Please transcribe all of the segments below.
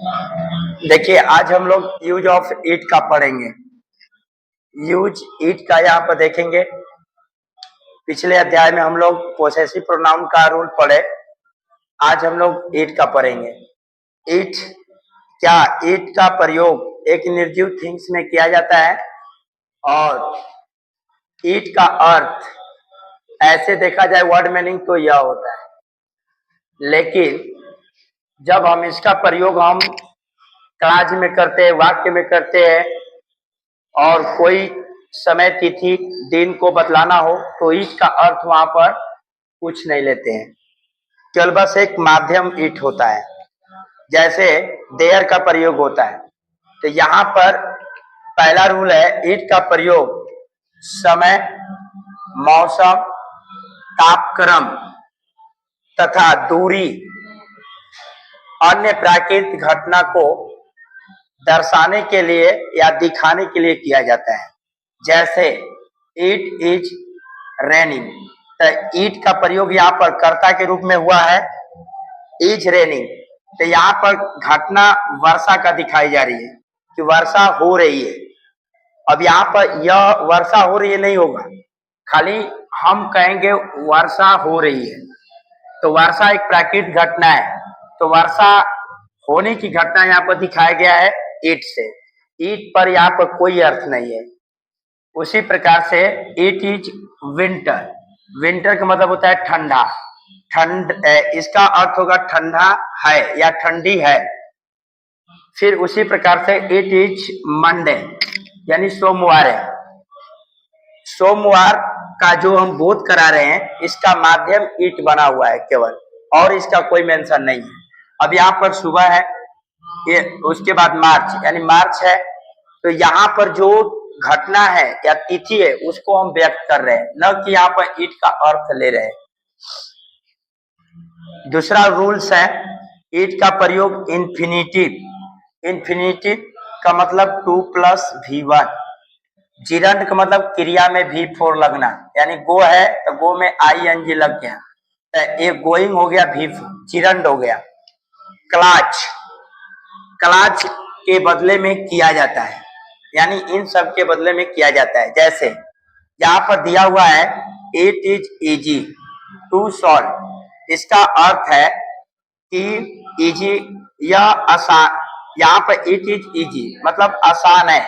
देखिए, आज हम लोग यूज ऑफ इट का पढ़ेंगे। यूज इट का यहाँ पर देखेंगे। पिछले अध्याय में हम लोग पोसेसिव प्रोनाउन का रूल पढ़े। आज हम लोग इट का पढ़ेंगे। इट क्या, इट का प्रयोग एक निर्जीव थिंग्स में किया जाता है और इट का अर्थ ऐसे देखा जाए वर्ड मीनिंग तो यह होता है, लेकिन जब हम इसका प्रयोग हम क्लास में करते हैं, वाक्य में करते हैं और कोई समय तिथि दिन को बतलाना हो तो इसका अर्थ वहां पर कुछ नहीं लेते हैं, केवल बस एक माध्यम इट होता है। जैसे देयर का प्रयोग होता है, तो यहाँ पर पहला रूल है इट का प्रयोग समय, मौसम, तापक्रम तथा दूरी, अन्य प्राकृतिक घटना को दर्शाने के लिए या दिखाने के लिए किया जाता है। जैसे इट इज रेनिंग, तो इट का प्रयोग यहाँ पर कर्ता के रूप में हुआ है, इज रेनिंग। तो यहाँ पर घटना वर्षा का दिखाई जा रही है कि वर्षा हो रही है। अब यहाँ पर यह वर्षा हो रही है नहीं होगा, खाली हम कहेंगे वर्षा हो रही है, तो वर्षा एक प्राकृतिक घटना है, तो वर्षा होने की घटना यहाँ पर दिखाया गया है इट से। इट पर यहाँ पर कोई अर्थ नहीं है। उसी प्रकार से इट इज विंटर, विंटर का मतलब होता है ठंडा, इसका अर्थ होगा ठंडा है या ठंडी है। फिर उसी प्रकार से इट इज मंडे यानी सोमवार है। सोमवार का जो हम बोध करा रहे हैं इसका माध्यम इट बना हुआ है केवल, और इसका कोई मेंशन नहीं है। अब यहाँ पर सुबह है, ये उसके बाद मार्च यानी मार्च है, तो यहाँ पर जो घटना है या तिथि है उसको हम व्यक्त कर रहे हैं, न कि यहाँ पर इट का अर्थ ले रहे हैं। दूसरा रूल्स है इट का प्रयोग इन्फिनिटिव, इन्फिनिटिव का मतलब 2+V1, जिरंड का मतलब क्रिया में V4 लगना, यानी गो है तो गो में ING लग गया, तो एक गोइंग हो गया V4, जिरंड हो गया। क्लाच, क्लाच के बदले में किया जाता है, यानी इन सब के बदले में किया जाता है। जैसे यहाँ पर दिया हुआ है it is easy to solve, इसका अर्थ है कि इजी यह आसान, यहाँ पर इट इज इजी मतलब आसान है,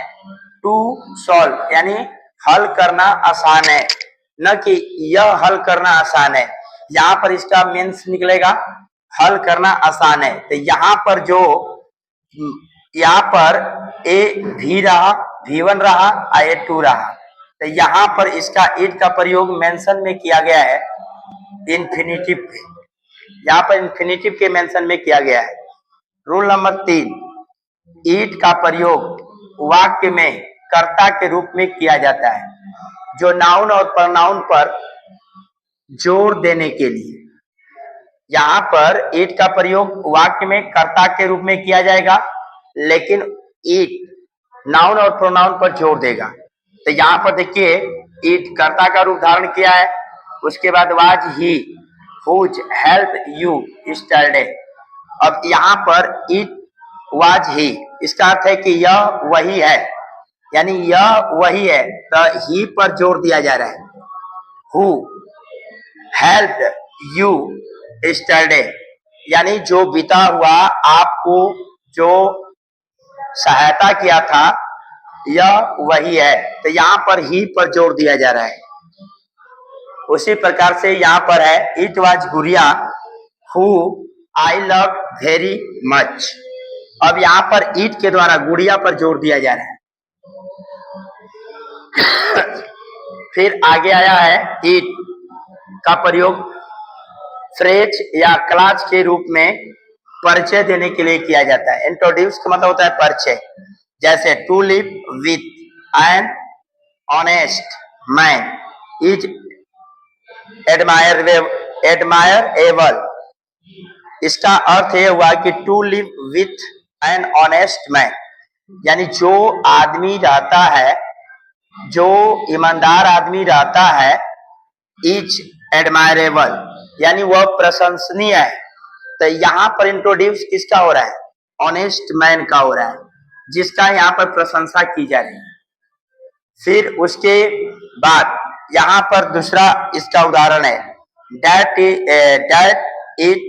टू सॉल्व यानी हल करना आसान है, न कि यह हल करना आसान है। यहाँ पर इसका मीन्स निकलेगा हल करना आसान है। तो यहाँ पर जो यहाँ पर V रहा, V1 रहा, I2 रहा, तो यहाँ पर इसका इट का प्रयोग मेंशन में किया गया है इन्फिनिटिव, यहाँ पर इन्फिनिटिव के मेंशन में किया गया है। रूल नंबर 3, इट का प्रयोग वाक्य में कर्ता के रूप में किया जाता है, जो नाउन और प्रोनाउन पर जोर देने के लिए। यहाँ पर इट का प्रयोग वाक्य में कर्ता के रूप में किया जाएगा, लेकिन इट नाउन और प्रोनाउन पर जोर देगा। तो यहाँ पर देखिए इट कर्ता का रूप धारण किया है, उसके बाद was he whose help you yesterday. अब यहाँ पर इट वाज ही, इसका अर्थ है कि यह वही है, यानी यह वही है, तो ही पर जोर दिया जा रहा है। हु हेल्प यू स्टरडे, यानी जो बीता हुआ आपको जो सहायता किया था यह वही है, तो यहाँ पर ही पर जोर दिया जा रहा है। उसी प्रकार से यहाँ पर है इट वाज गुड़िया who I love very much. अब यहाँ पर इट के द्वारा गुड़िया पर जोर दिया जा रहा है। फिर आगे आया है इट का प्रयोग फ्रेज या क्लास के रूप में परिचय देने के लिए किया जाता है। इंट्रोड्यूस का मतलब होता है परिचय। जैसे to live with an honest man is admirable, इसका अर्थ यह हुआ कि to live with an honest man, यानी जो आदमी रहता है, जो ईमानदार आदमी रहता है, इज एडमायरेबल यानी वह प्रशंसनीय है। तो यहाँ पर इंट्रोड्यूस किसका हो रहा है? ऑनेस्ट मैन का हो रहा है, जिसका यहाँ पर प्रशंसा की जा रही है। फिर उसके बाद यहाँ पर दूसरा इसका उदाहरण है, that it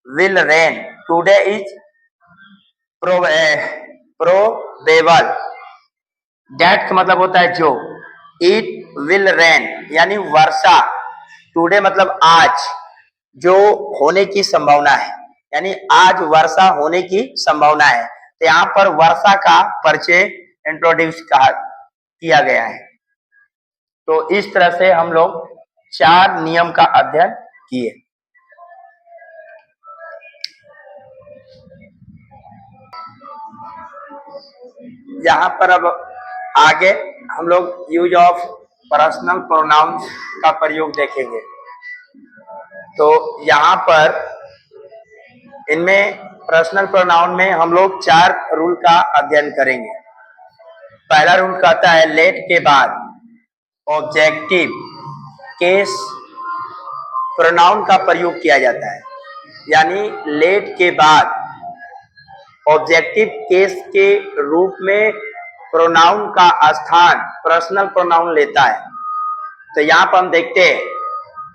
will rain today is probable। that का मतलब होता है जो, it will rain यानी वर्षा, टुडे मतलब आज, जो होने की संभावना है, यानी आज वर्षा होने की संभावना है। तो यहाँ पर वर्षा का परिचय इंट्रोड्यूस किया गया है। तो इस तरह से हम लोग 4 नियम का अध्ययन किए। यहाँ पर अब आगे हम लोग यूज ऑफ पर्सनल प्रोनाउंस का प्रयोग देखेंगे। तो यहाँ पर इनमें पर्सनल प्रोनाउन में हम लोग 4 रूल का अध्ययन करेंगे। पहला रूल कहता है लेट के बाद ऑब्जेक्टिव केस प्रोनाउन का प्रयोग किया जाता है, यानी लेट के बाद ऑब्जेक्टिव केस के रूप में प्रोनाउन का स्थान पर्सनल प्रोनाउन लेता है। तो यहाँ पर हम देखते हैं,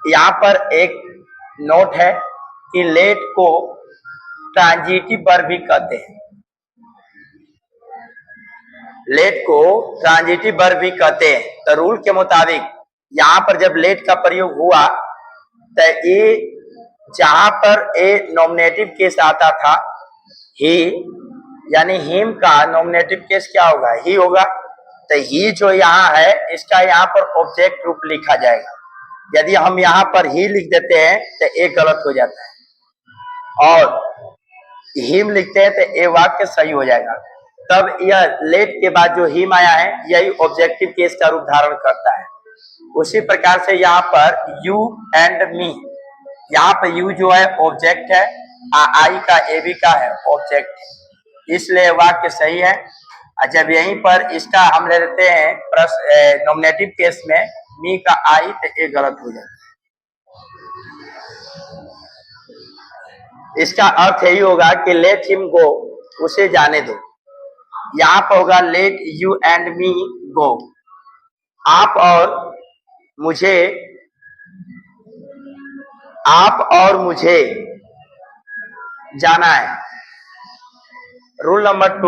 यहाँ पर एक नोट है कि लेट को ट्रांजिटिव वर्ब भी कहते हैं। लेट को ट्रांजिटिव वर्ब भी कहते हैं। तो रूल के मुताबिक यहाँ पर जब लेट का प्रयोग हुआ तो ये जहां पर ए नॉमिनेटिव केस आता था, ही यानी हिम का नॉमिनेटिव केस क्या होगा, ही होगा। तो ही जो यहाँ है इसका यहाँ पर ऑब्जेक्ट रूप लिखा जाएगा। यदि हम यहाँ पर ही लिख देते हैं तो ए गलत हो जाता है, और हिम लिखते हैं तो ए वाक्य सही हो जाएगा। तब यह लेट के बाद जो हिम आया है यही ऑब्जेक्टिव केस का रूप धारण करता है। उसी प्रकार से यहाँ पर यू एंड मी, यहाँ पर यू जो है ऑब्जेक्ट है, आई का ए बी का है ऑब्जेक्ट, इसलिए वाक्य सही है। जब यहीं पर इसका हम ले लेते हैं नॉमिनेटिव केस में मी का आई, तो ए गलत हो जाता है। इसका अर्थ यही होगा कि लेट हिम गो, उसे जाने दो। यहाँ पर होगा लेट यू एंड मी गो, आप और मुझे जाना है। रूल नंबर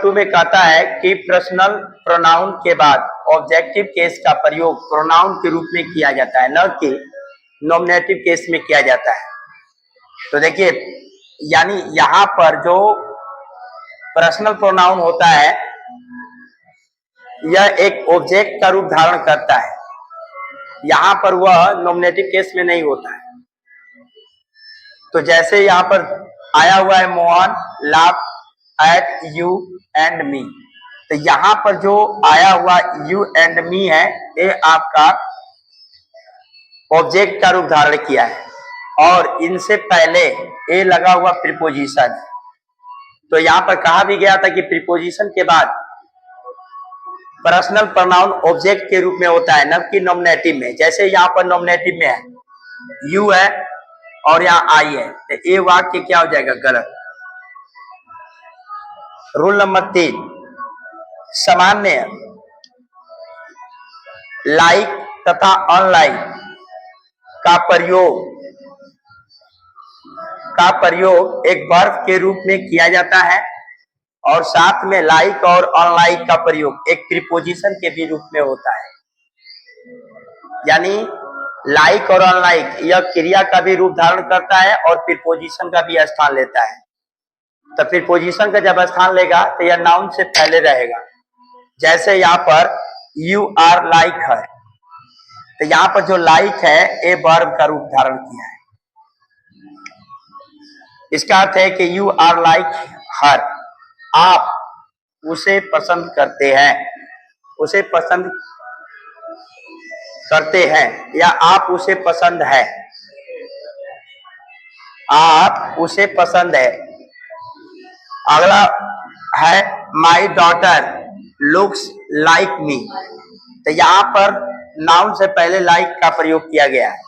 2 में कहता है कि पर्सनल प्रोनाउन के बाद ऑब्जेक्टिव केस का प्रयोग प्रोनाउन के रूप में किया जाता है, न कि नॉमिनेटिव केस में किया जाता है। तो देखिए, यानी यहाँ पर जो पर्सनल प्रोनाउन होता है यह एक ऑब्जेक्ट का रूप धारण करता है, यहाँ पर वह नॉमिनेटिव केस में नहीं होता है। तो जैसे यहाँ पर आया हुआ है Mohan laugh at you and me, तो यहाँ पर जो आया हुआ यू एंड मी है ये आपका ऑब्जेक्ट का रूप धारण किया है, और इनसे पहले ए लगा हुआ प्रीपोजिशन। तो यहाँ पर कहा भी गया था कि प्रीपोजिशन के बाद पर्सनल प्रोनाउन ऑब्जेक्ट के रूप में होता है, न कि नॉमिनेटिव में। जैसे यहाँ पर नॉमिनेटिव में है यू है और यहाँ आई है, तो ये वाक्य क्या हो जाएगा, गलत। रूल नंबर 3, सामान्य लाइक तथा अनलाइक का प्रयोग एक वर्ब के रूप में किया जाता है, और साथ में लाइक और अनलाइक का प्रयोग एक प्रीपोजिशन के भी रूप में होता है। यानी लाइक और अनलाइक यह क्रिया का भी रूप धारण करता है और प्रीपोजिशन का भी स्थान लेता है। तो प्रीपोजिशन का जब स्थान लेगा तो यह नाउन से पहले रहेगा। जैसे यहाँ पर यू आर लाइक हर, तो यहाँ पर जो लाइक है ये वर्ब का रूप धारण किया है। इसका अर्थ है कि यू आर लाइक हर, आप उसे पसंद करते हैं, या आप उसे पसंद है, आप उसे पसंद है। अगला है my daughter looks like me, तो यहाँ पर नाउन से पहले लाइक का प्रयोग किया गया है,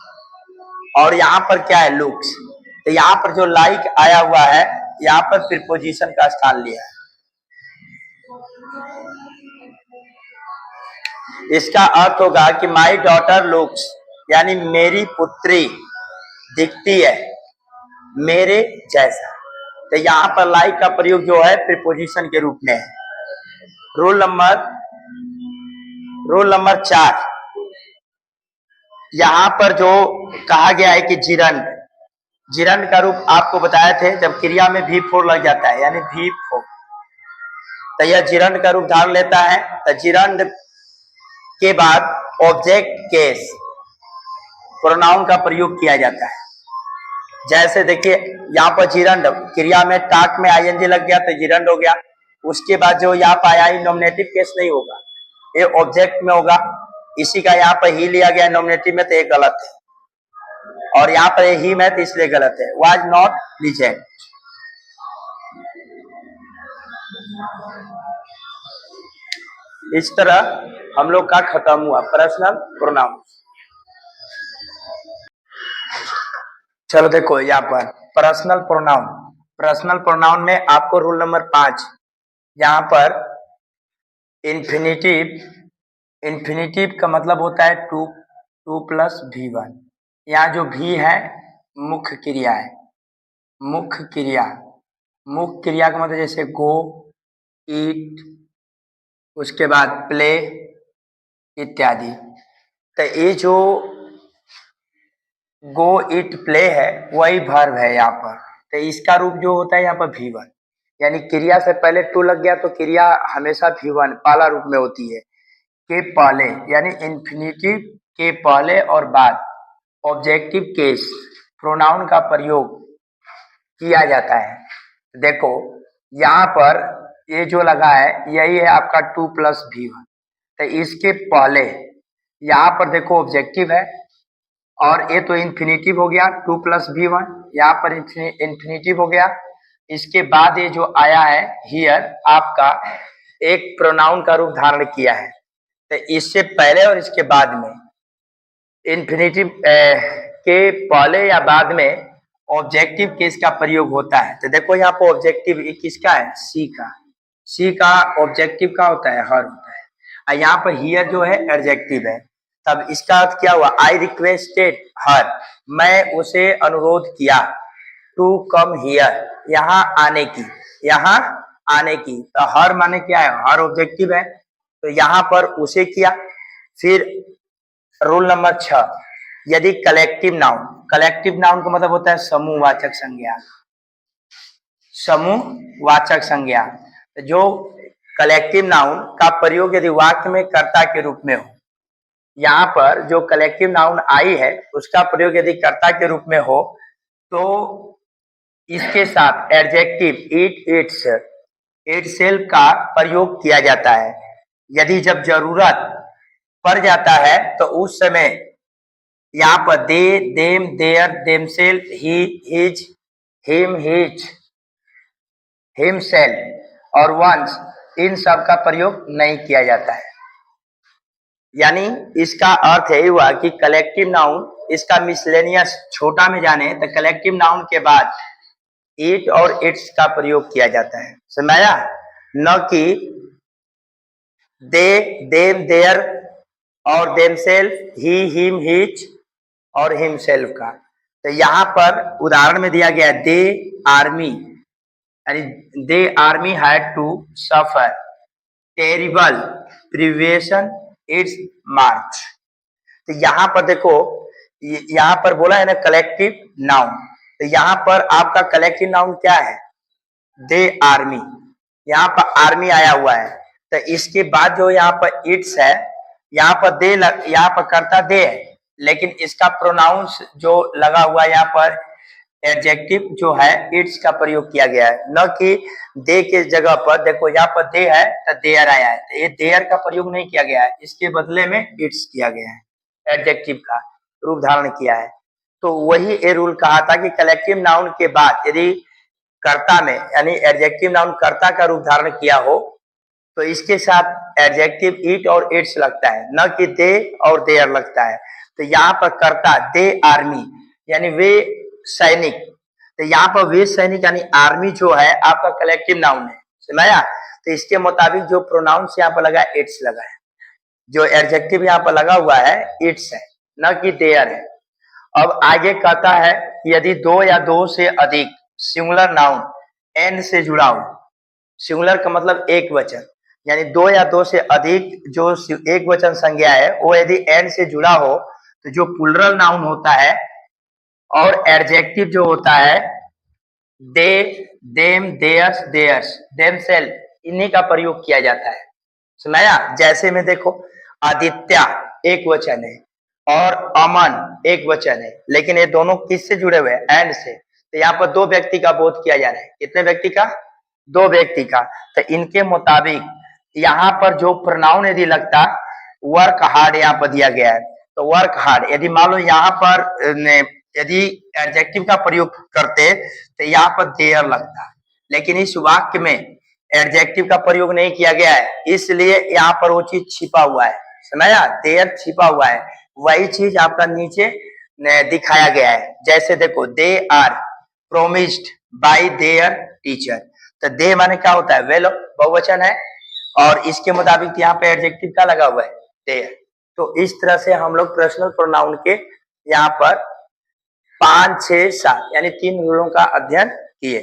और यहाँ पर क्या है, लुक्स। तो यहाँ पर जो लाइक आया हुआ है यहाँ पर प्रीपोजिशन का स्थान लिया है। इसका अर्थ होगा कि माई डॉटर लुक्स, यानी मेरी पुत्री दिखती है मेरे जैसा। तो यहाँ पर लाइक का प्रयोग जो है प्रीपोजिशन के रूप में है। रूल नंबर 4, यहाँ पर जो कहा गया है कि जिरंड का रूप आपको बताए थे जब क्रिया में V4 लग जाता है, यानी V4, तो यह जिरंड का रूप धारण लेता है। तो जिरंड के बाद ऑब्जेक्ट केस प्रोनाउन का प्रयोग किया जाता है। जैसे देखिए यहाँ पर जिरंड क्रिया में टाक में आईएनजी लग गया तो जिरंड हो गया। उसके बाद जो यहाँ पर आया नॉमिनेटिव केस नहीं होगा, ये ऑब्जेक्ट में होगा। इसी का यहाँ पर ही लिया गया नॉमिनेटिव में, तो ये गलत है। और यहाँ पर ही में तो इसलिए गलत है, वाज नॉट लिजेंड। इस तरह हम लोग का खत्म हुआ पर्सनल प्रोनाउन। चलो देखो यहाँ पर पर्सनल प्रोनाउन में आपको रूल नंबर 5, यहाँ पर इन्फिनिटिव का मतलब होता है टू प्लस V1। यहाँ जो भी है मुख्य क्रिया है। मुख्य क्रिया का मतलब जैसे गो, ईट, उसके बाद प्ले इत्यादि। तो ये जो गो इट प्ले है वही वर्ब है यहाँ पर। तो इसका रूप जो होता है यहाँ पर V1, यानी क्रिया से पहले टू लग गया तो क्रिया हमेशा V1 पहला रूप में होती है। के पहले यानी इन्फिनिटिव के पहले और बाद ऑब्जेक्टिव केस प्रोनाउन का प्रयोग किया जाता है। देखो यहाँ पर ये जो लगा है यही है आपका 2 + V1। तो इसके पहले यहाँ पर देखो ऑब्जेक्टिव है और ये तो इन्फिनिटिव हो गया 2 + V1, यहाँ पर इन्फिनिटिव हो गया। इसके बाद ये जो आया है हियर आपका एक प्रोनाउन का रूप धारण किया है। तो इससे पहले और इसके बाद में इन्फिनिटिव के पहले या बाद में ऑब्जेक्टिव केस का प्रयोग होता है। तो देखो यहाँ पर ऑब्जेक्टिव किसका है, सी का ऑब्जेक्टिव का होता है, हर होता है। और यहाँ पर हियर जो है एडजेक्टिव है। तब इसका अर्थ क्या हुआ, आई रिक्वेस्टेड हर, मैं उसे अनुरोध किया, टू कम हियर, यहाँ आने की। तो हर माने क्या है, हर ऑब्जेक्टिव है, तो यहाँ पर उसे किया। फिर रूल नंबर 6, यदि कलेक्टिव नाउन का मतलब होता है समूहवाचक संज्ञा। जो कलेक्टिव नाउन का प्रयोग यदि वाक्य में कर्ता के रूप में हो, यहाँ पर जो कलेक्टिव नाउन आई है उसका प्रयोग यदि कर्ता के रूप में हो तो इसके साथ एडजेक्टिव इटसेल्फ का प्रयोग किया जाता है। यदि जब जरूरत पड़ जाता है तो उस समय यहाँ पर they, them, their, themselves, he, his, him, his, himself और वंस, इन सब का प्रयोग नहीं किया जाता है। यानी इसका अर्थ यही हुआ कि कलेक्टिव नाउन इसका मिसलेनियस छोटा में जाने तो कलेक्टिव नाउन के बाद इट और इट्स का प्रयोग किया जाता है, समझाया? न कि दे, देम, देयर और देमसेल्फ, ही, हिम, हिज और हिमसेल्फ का। तो यहाँ पर उदाहरण में दिया गया दे आर्मी, यानी the army had to suffer terrible privation its march. तो यहाँ पर देखो, यहाँ पर बोला है ना कलेक्टिव नाउन, तो यहाँ पर आपका कलेक्टिव नाउन क्या है, दे आर्मी। यहाँ पर आर्मी आया हुआ है, तो इसके बाद जो यहाँ पर इट्स है, यहाँ पर दे यहाँ पर करता दे है, लेकिन इसका प्रोनाउंस जो लगा हुआ यहाँ पर एडजेक्टिव जो है इट्स का प्रयोग किया गया है, न कि दे के जगह पर। देखो यहाँ पर दे है तो देयर आया है, तो ये देयर का प्रयोग नहीं किया गया है, इसके बदले में इट्स किया गया है, एडजेक्टिव का रूप धारण किया है। तो वही ये रूल कहा था कि कलेक्टिव नाउन के बाद यदि कर्ता में यानी एडजेक्टिव नाउन कर्ता का रूप धारण किया हो तो इसके साथ एडजेक्टिव इट और इट्स लगता है, न कि दे और देयर लगता है। तो यहाँ पर कर्ता दे आर्मी, यानी वे सैनिक, तो यहाँ पर वीर सैनिक यानी आर्मी जो है आपका कलेक्टिव नाउन है, सुनाया। तो इसके मुताबिक जो प्रोनाउंस यहाँ पर लगा है इट्स लगा है, जो एडजेक्टिव यहाँ पर लगा हुआ है इट्स है, न कि देयर है। अब आगे कहता है यदि दो या दो से अधिक सिंगुलर नाउन एन से जुड़ा हो, सिंगुलर का मतलब एक वचन, यानी दो या दो से अधिक जो एक वचन संज्ञा है वो यदि एन से जुड़ा हो तो जो प्लूरल नाउन होता है और एडजेक्टिव जो होता है दे, देम, देयर्स, देयर्स, देमसेल्फ, इन्हीं का प्रयोग किया जाता है, सुनाया। जैसे में देखो आदित्य एक वचन है और अमन एक वचन है, लेकिन ये दोनों किससे जुड़े हुए हैं? एंड से। तो यहाँ पर दो व्यक्ति का बोध किया जा रहा है, कितने व्यक्ति का? दो व्यक्ति का। तो इनके मुताबिक यहाँ पर जो प्रोनाउन यदि लगता वर्क हार्ड यहाँ पर दिया गया है, तो वर्क हार्ड यदि मान लो यहाँ पर यदि एडजेक्टिव का प्रयोग करते तो यहाँ पर देयर लगता, लेकिन इस वाक्य में एडजेक्टिव का प्रयोग नहीं किया गया है, इसलिए यहाँ पर वो चीज छिपा हुआ है, सुनाया। देयर छिपा हुआ है, वही चीज आपका नीचे दिखाया गया है। जैसे देखो they are promised by their teacher, तो दे माने क्या होता है? वेल बहुवचन है, और इसके मुताबिक यहाँ पे एडजेक्टिव का लगा हुआ है देयर। तो इस तरह से हम लोग पर्सनल प्रोनाउन के यहाँ पर 5, 6, 7 यानी 3 रूलों का अध्ययन किए।